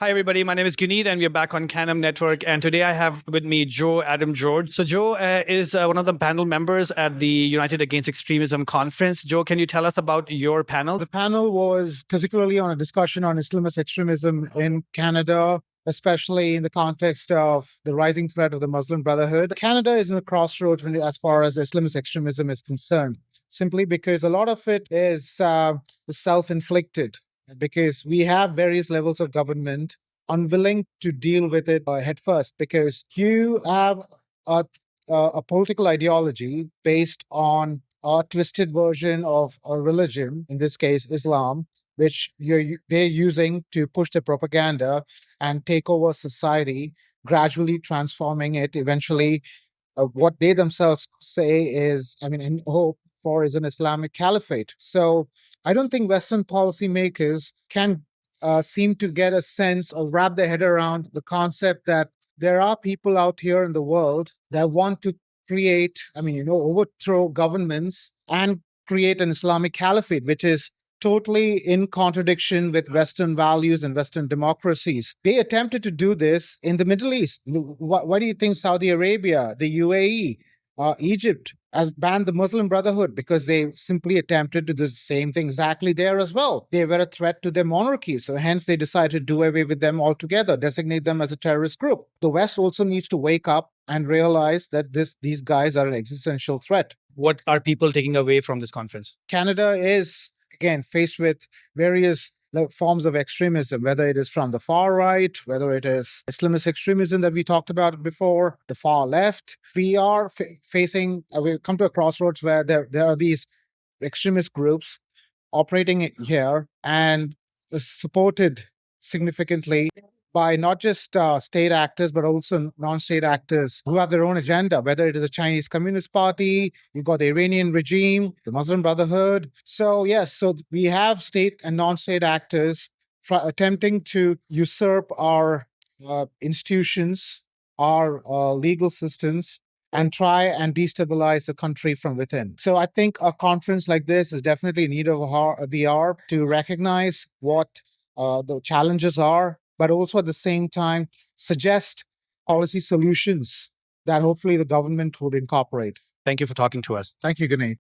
Hi, everybody. My name is Guneet, and we are back on Canem Network. And today I have with me Joe Adam George. So, Joe is one of the panel members at the United Against Extremism conference. Joe, can you tell us about your panel? The panel was particularly on a discussion on Islamist extremism in Canada, especially in the context of the rising threat of the Muslim Brotherhood. Canada is in a crossroads as far as Islamist extremism is concerned, simply because a lot of it is self-inflicted, because we have various levels of government unwilling to deal with it head first, because you have a political ideology based on a twisted version of a religion, in this case Islam, which they're using to push their propaganda and take over society, gradually transforming it. Eventually, what they themselves say is, in hope for, is an Islamic caliphate. So I don't think Western policymakers can seem to get a sense or wrap their head around the concept that there are people out here in the world that want to create, overthrow governments and create an Islamic caliphate, which is totally in contradiction with Western values and Western democracies. They attempted to do this in the Middle East. Why do you think Saudi Arabia, the UAE, Egypt has banned the Muslim Brotherhood? Because they simply attempted to do the same thing exactly there as well. They were a threat to their monarchy, so hence they decided to do away with them altogether, designate them as a terrorist group. The West also needs to wake up and realize that these guys are an existential threat. What are people taking away from this conference? Canada is, again, faced with various forms of extremism, whether it is from the far right, whether it is Islamist extremism that we talked about before, the far left. We are facing, we've come to a crossroads where there are these extremist groups operating here and supported significantly by not just state actors, but also non-state actors who have their own agenda, whether it is a Chinese Communist Party, you've got the Iranian regime, the Muslim Brotherhood. So yes, so we have state and non-state actors attempting to usurp our institutions, our legal systems, and try and destabilize the country from within. So I think a conference like this is definitely in need of the hour to recognize what the challenges are, but also at the same time suggest policy solutions that hopefully the government would incorporate. Thank you for talking to us. Thank you, Ganesh.